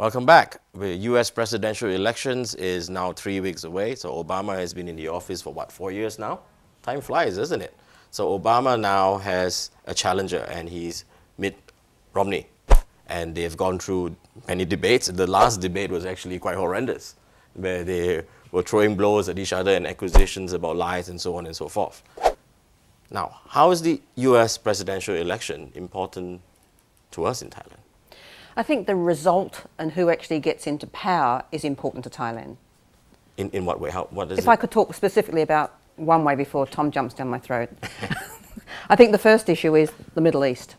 Welcome back. The U.S. presidential elections is now 3 weeks away. So Obama has been in the office for 4 years now? Time flies, isn't it? So Obama now has a challenger, and he's Mitt Romney. And they've gone through many debates. The last debate was actually quite horrendous, where they were throwing blows at each other and accusations about lies and so on and so forth. Now, how is the U.S. presidential election important to us in Thailand? I think the result and who actually gets into power is important to Thailand. In what way? What is If I could talk specifically about one way before Tom jumps down my throat. I think the first issue is the Middle East.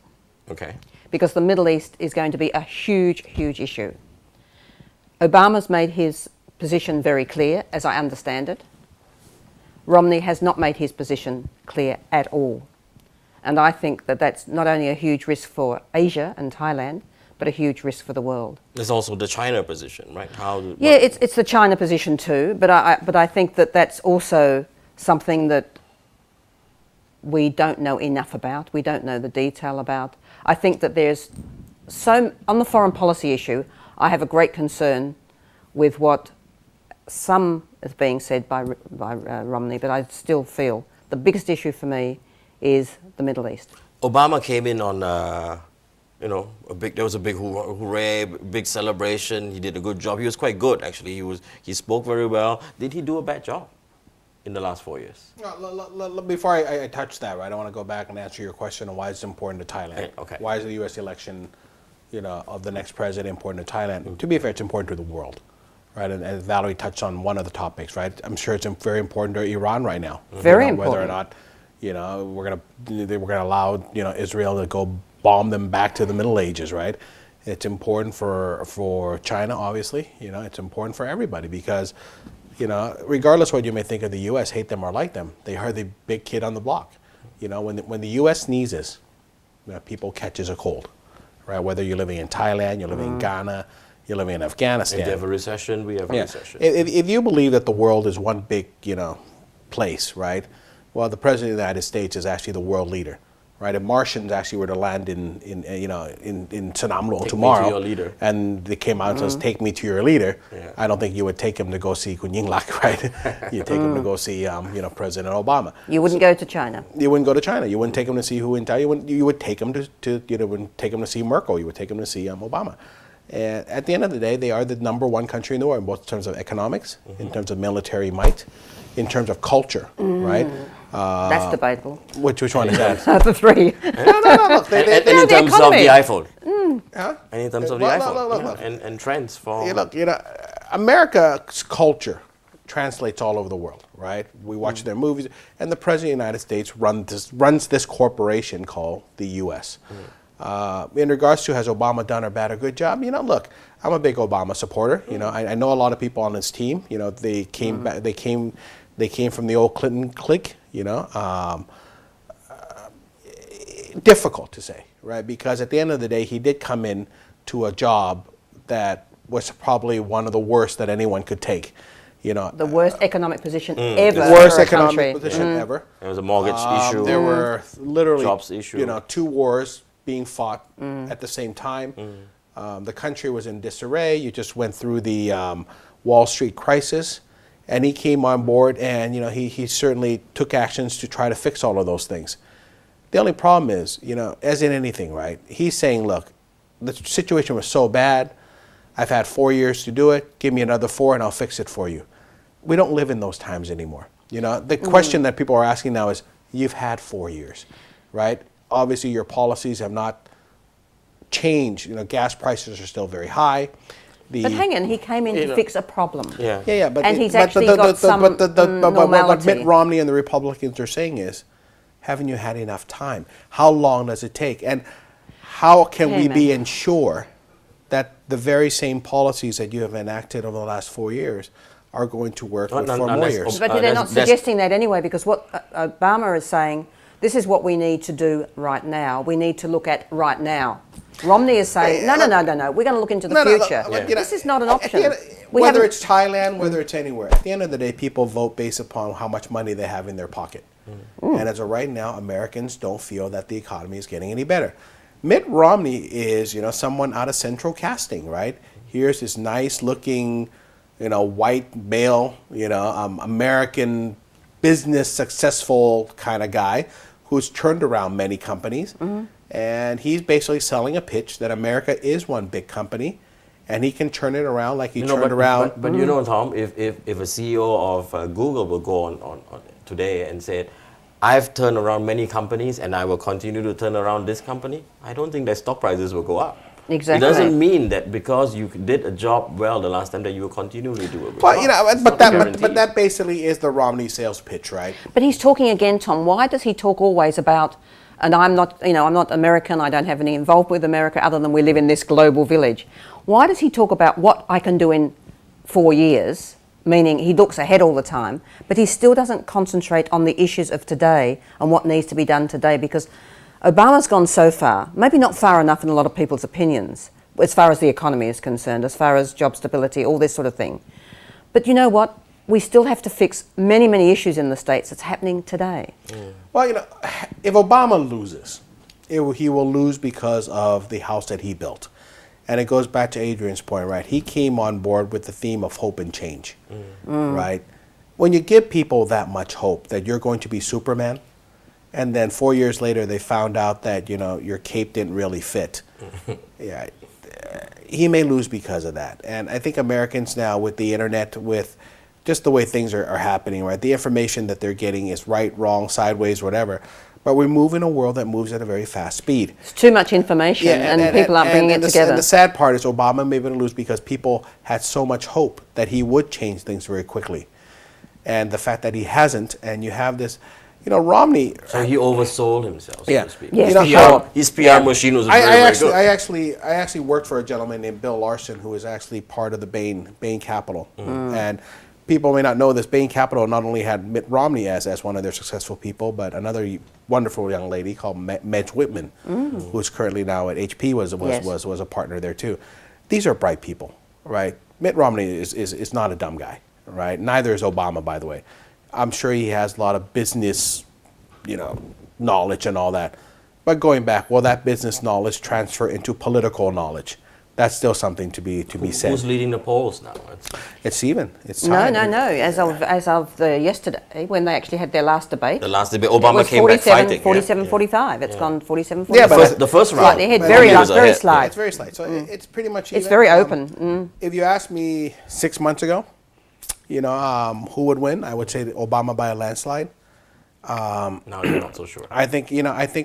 Okay. Because the Middle East is going to be a huge, huge issue. Obama's made his position very clear, as I understand it. Romney has not made his position clear at all. And I think that that's not only a huge risk for Asia and Thailand, but a huge risk for the world. There's also the China position, right? It's the China position too, but I think that that's also something that we don't know enough about. We don't know the detail about. I think that there's on the foreign policy issue, I have a great concern with what some is being said by Romney, but I still feel the biggest issue for me is the Middle East. Obama came in on, there was a big hooray, big celebration. He did a good job. He was quite good, actually. He spoke very well. Did he do a bad job in the last 4 years? Before I touch that, right, I want to go back and answer your question on why it's important to Thailand. Okay. Why is the U.S. election, of the next president important to Thailand? To be fair, it's important to the world, right? And Valerie touched on one of the topics, right? I'm sure it's very important to Iran right now. Very important. Whether or not, we're gonna allow Israel to go bomb them back to the Middle Ages, right? It's important for China, obviously. It's important for everybody because, regardless of what you may think of the U.S., hate them or like them, they are the big kid on the block. When the U.S. sneezes, people catches a cold, right? Whether you're living in Thailand, you're living in Ghana, you're living in Afghanistan. If they have a recession, we have a recession. If you believe that the world is one big, place, right? Well, the president of the United States is actually the world leader, right? If Martians actually were to land in Sanam Luang tomorrow, me to your leader. And they came out and says, "Take me to your leader," I don't think you would take him to go see Kun Yingluck, right? You take him to go see, President Obama. You wouldn't go to China. You wouldn't go to China. You wouldn't take him to see Hu Jintao. You would take him to see Merkel. You would take him to see Obama. And at the end of the day, they are the number one country in the world, both in terms of economics, in terms of military might, in terms of culture, right? That's debatable. Which one is that? The three. No. Look, And in terms of the iPhone. Huh? And in terms of the iPhone. Look. And trends for... America's culture translates all over the world, right? We watch their movies, and the President of the United States runs this corporation called the U.S. In regards to has Obama done or bad or good job, look, I'm a big Obama supporter. I know a lot of people on his team. They came back. They came from the old Clinton clique. Difficult to say, right? Because at the end of the day, he did come in to a job that was probably one of the worst that anyone could take. The worst economic position ever. The worst for a economic country. position ever. There was a mortgage issue. There were literally jobs issue. 2 wars being fought at the same time. The country was in disarray. You just went through the Wall Street crisis, and he came on board, and he certainly took actions to try to fix all of those things. The only problem is, as in anything, right? He's saying, look, the situation was so bad. I've had 4 years to do it. Give me another 4, and I'll fix it for you. We don't live in those times anymore. The question that people are asking now is, you've had 4 years, right? Obviously, your policies have not changed. Gas prices are still very high. But hang on, he came in to fix a problem. Yeah. And he's actually got some normality. What Mitt Romney and the Republicans are saying is, haven't you had enough time? How long does it take? And how can we be ensure that the very same policies that you have enacted over the last 4 years are going to work for 4 more years? But they're not suggesting that anyway, because what Obama is saying, this is what we need to do right now. We need to look at right now. Romney is saying, no. We're going to look into the future. This is not an option. Whether it's Thailand, whether it's anywhere, at the end of the day, people vote based upon how much money they have in their pocket. And as of right now, Americans don't feel that the economy is getting any better. Mitt Romney is, someone out of central casting, right? Here's this nice-looking, white male, American business successful kind of guy who's turned around many companies. And he's basically selling a pitch that America is one big company, and he can turn it around like he turned around. But Tom, if a CEO of Google will go on today and say, I've turned around many companies and I will continue to turn around this company, I don't think their stock prices will go up. Exactly. It doesn't mean that because you did a job well the last time that you will continue to do it well. Well, but that basically is the Romney sales pitch, right? But he's talking again, Tom. Why does he talk always about, and I'm not American, I don't have any involvement with America other than we live in this global village. Why does he talk about what I can do in 4 years, meaning he looks ahead all the time, but he still doesn't concentrate on the issues of today and what needs to be done today? Because Obama's gone so far, maybe not far enough in a lot of people's opinions, as far as the economy is concerned, as far as job stability, all this sort of thing. But you know what? We still have to fix many, many issues in the States that's happening today. Well, if Obama loses, he will lose because of the house that he built. And it goes back to Adrian's point, right? He came on board with the theme of hope and change, right? When you give people that much hope that you're going to be Superman, and then 4 years later they found out that, your cape didn't really fit, yeah, he may lose because of that. And I think Americans now, with the internet, with just the way things are happening, right? The information that they're getting is right, wrong, sideways, whatever. But we move in a world that moves at a very fast speed. It's too much information, and people aren't bringing it together. And the sad part is Obama may be able to lose because people had so much hope that he would change things very quickly. And the fact that he hasn't, and you have this, Romney. So he oversold himself, so to speak. Yes, His PR machine was very good. I actually worked for a gentleman named Bill Larson, who is actually part of the Bain Capital. And people may not know this. Bain Capital not only had Mitt Romney as one of their successful people, but another wonderful young lady called Madge Whitman, who's currently now at HP, was a partner there too. These are bright people, right? Mitt Romney is not a dumb guy, right? Neither is Obama, by the way. I'm sure he has a lot of business, knowledge and all that. But going back, will that business knowledge transfer into political knowledge? That's still something to be said. Who's leading the polls now? It's even. It's No. tied. As of yesterday, when they actually had their last debate, Obama came back fighting. 47-45. It's gone 47-45. Yeah, but the first round. Slightly ahead, Romney was very ahead. slight. It's very slight. So it's pretty much even. It's very open. If you asked me 6 months ago, who would win, I would say Obama by a landslide. Now you're not so sure. I think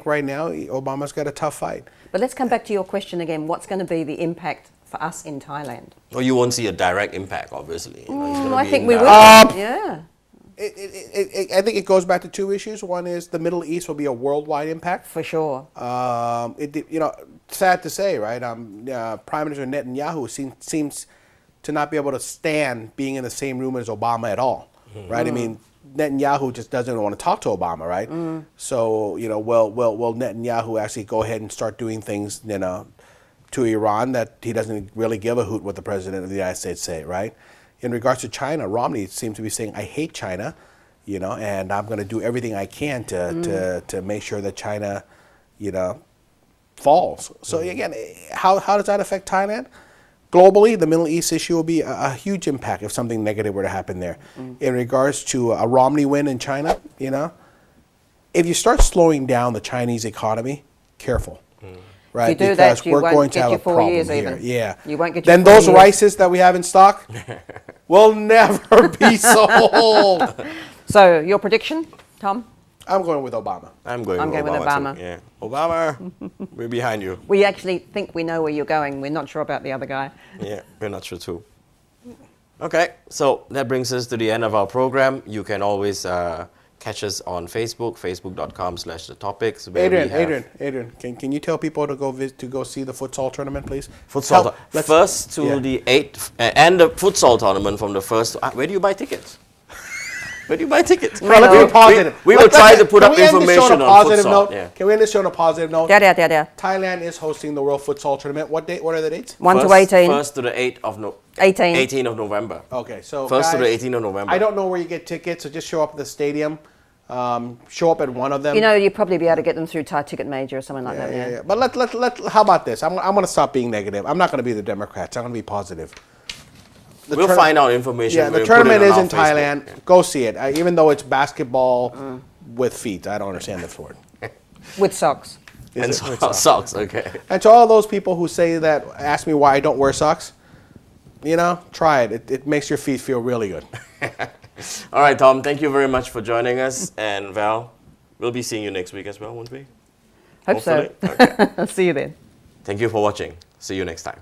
right now Obama's got a tough fight. But let's come back to your question again. What's going to be the impact for us in Thailand? Well, you won't see a direct impact, obviously. He's gonna I be think we will. indirect. Yeah. I think it goes back to two issues. One is the Middle East will be a worldwide impact. For sure. Sad to say, right? Prime Minister Netanyahu seems to not be able to stand being in the same room as Obama at all, right? I mean, Netanyahu just doesn't want to talk to Obama, right? So, will Netanyahu actually go ahead and start doing things, to Iran that he doesn't really give a hoot what the president of the United States say, right? In regards to China, Romney seems to be saying, I hate China, and I'm going to do everything I can to make sure that China, falls. So again, how does that affect Thailand? Globally, the Middle East issue will be a huge impact if something negative were to happen there. In regards to a Romney win in China, if you start slowing down the Chinese economy, careful. Right? If you do because that, you we're won't going to get have your a 4 problem years here. even. Yeah. You won't get your then 4 those years. rices that we have in stock will never be sold. So, your prediction, Tom? I'm going with Obama. I'm going I'm with going with Obama. Obama. Too. Yeah. Obama, we're behind you. We actually think we know where you're going. We're not sure about the other guy. Yeah, we're not sure too. Okay, so that brings us to the end of our program. You can always catch us on Facebook, facebook.com/thetopics. Adrian, can you tell people to go see the futsal tournament, please? Futsal, first to the 8th, and the futsal tournament from the first. Where do you buy tickets? Where do you buy tickets? No, let's be positive. We will try to put up Can we end this show information on a on positive futsal. note? Yeah. Can we end this show on a positive note? Yeah. Thailand is hosting the World Futsal Tournament. What are the dates? 1 to 18. First to the 8th of 18. 18th of November. Okay, so First to guys, the 18th of November. I don't know where you get tickets, so just show up at the stadium. show up at one of them. You know, you'd probably be able to get them through Thai Ticket Major or something like that. Yeah. But how about this? I'm going to stop being negative. I'm not going to be the Democrats. I'm going to be positive. We'll find out information. Yeah, the tournament is in Thailand. Go see it. Even though it's basketball with feet. I don't understand the sport. With socks. And socks, okay. And to all those people who say that, ask me why I don't wear socks, try it. It makes your feet feel really good. All right, Tom, thank you very much for joining us. And Val, we'll be seeing you next week as well, won't we? Hope so. Okay. See you then. Thank you for watching. See you next time.